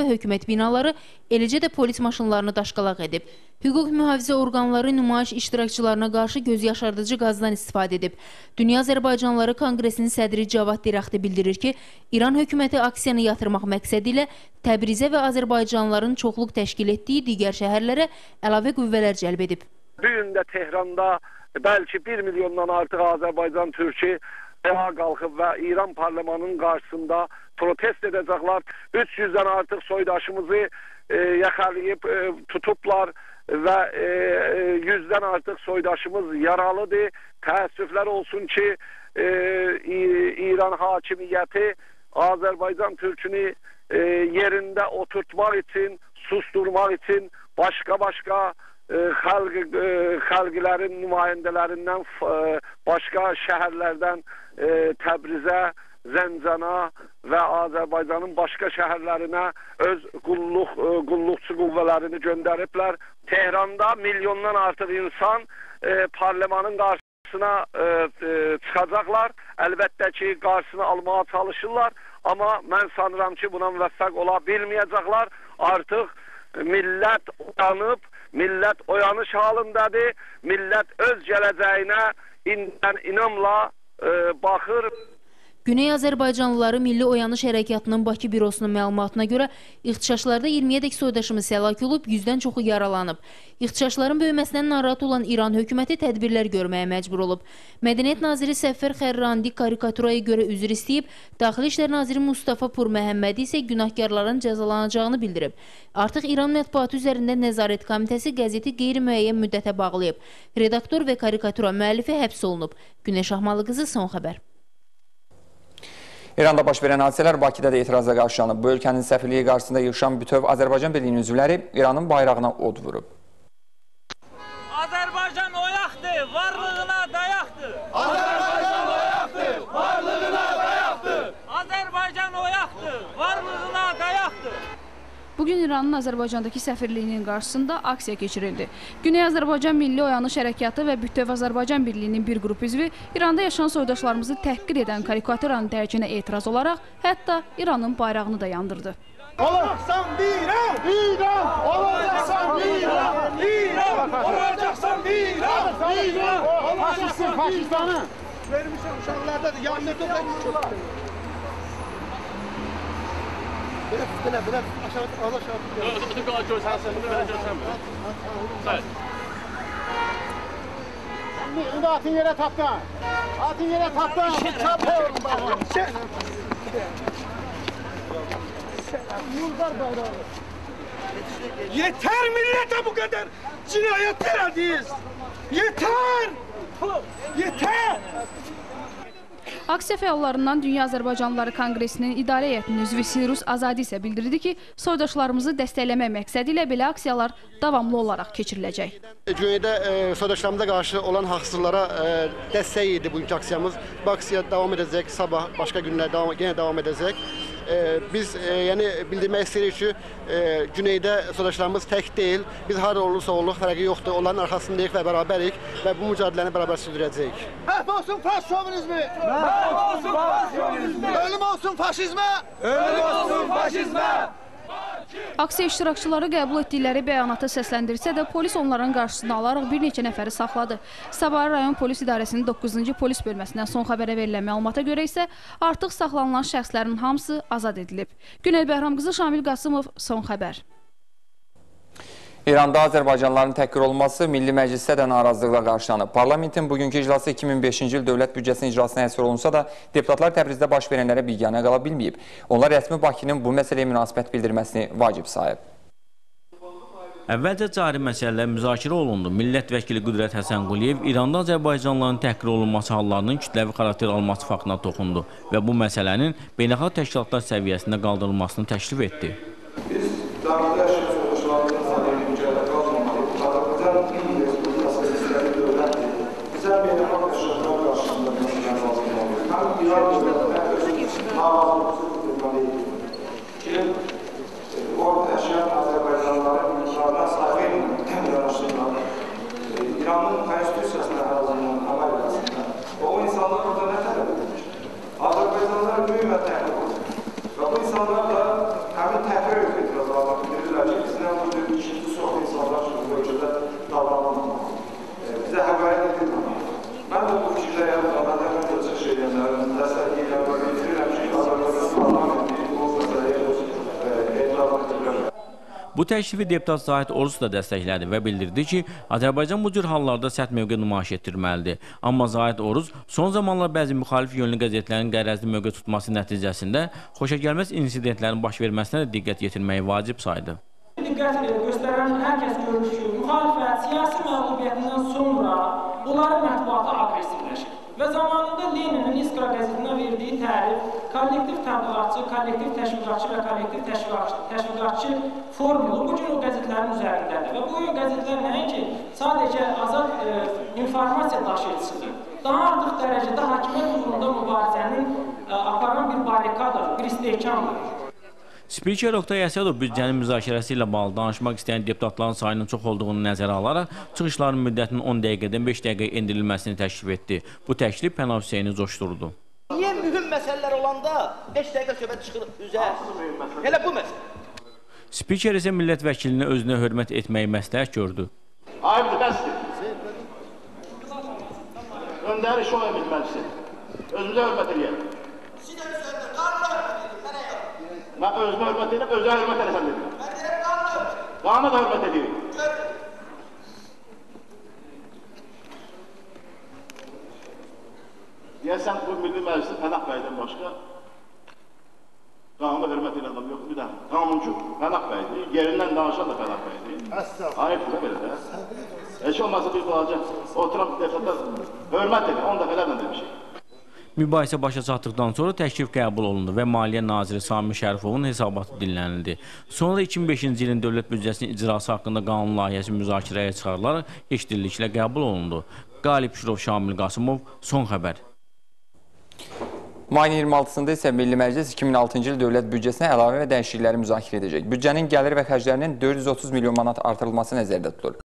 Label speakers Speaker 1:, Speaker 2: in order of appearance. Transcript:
Speaker 1: və hökumət binaları, eləcə də polis maşınlarını daşqalaq edib. Hüquq mühafizə orqanları nümayiş iştirakçılarına qarşı göz yaşardıcı qazdan istifadə edib. Dünya Azərbaycanlıları Konqresinin sədri Cavad Diraxti bildirir ki, İran hökuməti aksiyanı yatırmaq məqsədi ilə Təbrizə və Azərbaycanlıların çoxluq təşkil etdiyi digər şəhərlərə əlavə qüvvələr cəlb edib.
Speaker 2: Bu gün də Tehranda bəlkə 1 milyondan artıq Azərbaycan türkü ayağa qalxıb və İran parlamentinin qarşısında protest edəcəklər. 300-dən artıq soydaşımızı yaxalayıb tutublar və 100-dən artıq soydaşımız yaralıdır. Təəssüflər olsun ki, İran hakimiyyəti Azərbaycan türkünü yerində oturtmaq üçün, susturmaq üçün başqa xalqlərin nümayəndələrindən başqa şəhərlərdən Təbrizə, Zəncana və Azərbaycanın başqa şəhərlərinə öz qulluqçu qüvvələrini göndəriblər. Tehranda milyondan artıq insan parlamentin qarşısına çıxacaqlar. Əlbəttə ki, qarşısını almağa çalışırlar. Amma mən sanıram ki, buna müvəffəq ola bilməyəcəklər. Artıq millət uyanıb, millət oyanış halındadır. Millət öz gələcəyinə inamla baxır.
Speaker 1: Güney Azərbaycanlıları Milli Oyanış Hərəkatının Bakı bürosunun məlumatına görə ixtişaşlarda 20-yədək soydaşımız həlak olub, 100-dən çoxu yaralanıb. İxtişaşların böyüməsindən narahat olan İran hökuməti tədbirlər görməyə məcbur olub. Mədəniyyət naziri Səffər Xərrandi karikaturaya görə üzr istəyib, Daxili İşlər naziri Mustafa Pur Məhəmmədi isə günahkarların cəzalanacağını bildirib. Artıq İran mətbuatı üzərində Nəzarət Komitəsi qəzeti qeyri-müəyyən müddətə bağlayıb. Redaktor və karikatura müəllifi həbs olunub. Günəş Ahmalı qızı, Son Xəbər.
Speaker 3: İranda baş verən hadisələr Bakıda da etirazla qarşılanıb. Bu ölkənin səfirliyi qarşısında yığışan bütöv Azərbaycan Birliyinin üzvləri İranın bayrağına od vurub.
Speaker 4: Azərbaycan oyaqdır, varlığına dayaqdır.
Speaker 5: Azərbaycan oyaqdır, varlığına dayaqdır.
Speaker 4: Azərbaycan oyaqdır, varlığına dayaqdır.
Speaker 6: Bugün İranın Azərbaycandakı səfirliyinin qarşısında aksiya keçirildi. Güney Azərbaycan Milli Oyanış Hərəkatı və Bütöv Azərbaycan Birliyinin bir qrup üzvü İranda yaşayan soydaşlarımızı təhqir edən karikaturanın dərcinə etiraz olaraq hətta İranın bayrağını da yandırdı.
Speaker 5: Olacaqsan İran! İran! Olacaqsan İran! İran! Olacaqsan İran! İran! Faşistsin, faşistanı! Vermişəm uşaqlarda da yandırdı da Biraz aşağı Şimdi atın yere taptın. Atın yere taptın. Yeter millete bu kadar cinayetler ediyiz. Yeter! Yeter!
Speaker 6: Aksiya fəallarından Dünya Azərbaycanlıları Konqresinin İdarə Heyətinin üzvü Sirus Azadi isə bildirdi ki, soydaşlarımızı dəstəkləmək məqsədi ilə belə aksiyalar davamlı olaraq keçiriləcək.
Speaker 7: Güneydə soydaşlarımıza qarşı olan haqsızlara dəstək idi bugünkü aksiyamız. Bu aksiya davam edəcək, sabah, başqa günlər yenə davam edəcək. Biz bildirmək istəyirik ki, Güneydə soydaşlarımız tək deyil. Biz harada olursa olduq, fərqi yoxdur. Onların arxasındayıq və bərabərik və bu mücadeləni bərabər sürdürəcəyik.
Speaker 5: Məhv olsun faşizmi! Məhv olsun faşizmi! Ölüm olsun faşizmə! Ölüm olsun faşizmə!
Speaker 6: Aksiya iştirakçıları qəbul etdikləri bəyanatı səsləndirsə də polis onların qarşısını alaraq bir neçə nəfəri saxladı. Sabah rayon polis idarəsinin 9-cu polis bölməsindən Son Xəbərə verilən məlumata görə isə artıq saxlanılan şəxslərin hamısı azad edilib. Günel Bəhram qızı, Şamil Qasımov, Son Xəbər.
Speaker 3: İranda Azərbaycanlıların təhqir olunması Milli Məclisdə də narazılıqla qarşılanıb. Parlamentin bugünkü iclası 2005-ci il dövlət büdcəsinin iclasına həsr olunsa da, deputatlar Təbrizdə baş verənlərə biganə qala bilməyib. Onlar rəsmi Bakının bu məsələyə münasibət bildirməsini vacib sayıb.
Speaker 8: Əvvəlcə cari məsələlər müzakirə olundu. Millət vəkili Qüdrət Həsənquliyev İranda Azərbaycanlıların təhqir olunması hallarının kütləvi xarakter alması faktına toxundu və bu məsələnin beynəlxalq təşkilatlar səviyyəsində qaldırılmasını təklif etdi.
Speaker 9: İranın konstitusiyasına hazırlanan haber arasında o insanlar orada ne talep edilir? Azerbaycanlılar mühim ve təhqir olur. Ve bu insanlar da həmin təhqir hökmetidir.
Speaker 8: Bu təklifi deputat Zahid Oruz da dəstəklədi və bildirdi ki, Azərbaycan bu cür hallarda sərt mövqe nümayiş etdirməlidir. Amma Zahid Oruz son zamanlar bəzi müxalif yönlü qəzetlərin qərəzli mövqe tutması nəticəsində xoşagəlməz insidentlərin baş verməsinə də diqqət yetirməyi vacib saydı.
Speaker 10: Diqqət göstərən hər kəs görür ki, müxalifət siyasi məğlubiyyətindən sonra onların mətbuatı aqressivləşir. Və zamanında Leninin İskra qəzetinə verdiyi tərif kollektiv təbliğatçı, kollektiv təşviqatçı və kollektiv təşviqatçı formulu bu gün o qəzetlərin üzərindədir. Və bu qəzetlər nəinki sadəcə azad informasiya daşıyıcısıdır. Daha artıq dərəcədə hakimiyyət uğrunda mübarizənin aparan bir barikadır, bir istehkamdır.
Speaker 8: Spiker Oktay Əsədov büdcənin müzakirəsi ilə bağlı danışmaq istəyən deputatların sayının çox olduğunu nəzərə alaraq çıxışların müddətinin 10 dəqiqədən 5 dəqiqəyə endirilməsini təklif etdi. Bu təklif Pənav Hüseyni coşdurdu.
Speaker 11: Niyə mühüm məsələlər olanda 5 dəqiqə söhbət çıxır üzə? Elə bu məsələ.
Speaker 8: Spiker isə millət vəkilinə özünə hörmət etməyi məsləhət gördü.
Speaker 12: Ayıbdır, bəsdir. Öndəri şov emin məclisi. Özümüzə hörmət edəyək. Ben özüme hürmet edip, özüne hürmet edesem dedim. Ben direkt kanunum. Kanuna da hürmet ediyorum. Deyəsən, bu Milli Məclisi Pənah bəydən başqa kanuna hürmet edən adam yoxdur. Bir də kanuncu Pənah bəydir, yerindən danışan da Pənah bəydir. Ayıbdır da belə də. Heç olmazsa bir balaca oturan deputatlar hürmet edin, 10 dəfələrlə demişik.
Speaker 8: Mübahisə başa çatdıqdan sonra təklif qəbul olundu və Maliyyə Naziri Sami Şərifovun hesabatı dinlənildi. Sonra 2005-ci ilin dövlət büdcəsinin icrası haqqında qanun layihəsi müzakirəyə çıxarılaraq eşitdiriliklə qəbul olundu. Qalib Şirov, Şamil Qasımov, Son Xəbər.
Speaker 3: Mayın 26-sında isə Milli Məclis 2006-cı il dövlət büdcəsinə əlavə və dəyişiklikləri müzakirə edəcək. Büdcənin gəlir və xərclərinin 430 milyon manat artırılması nəzərdə tutulur.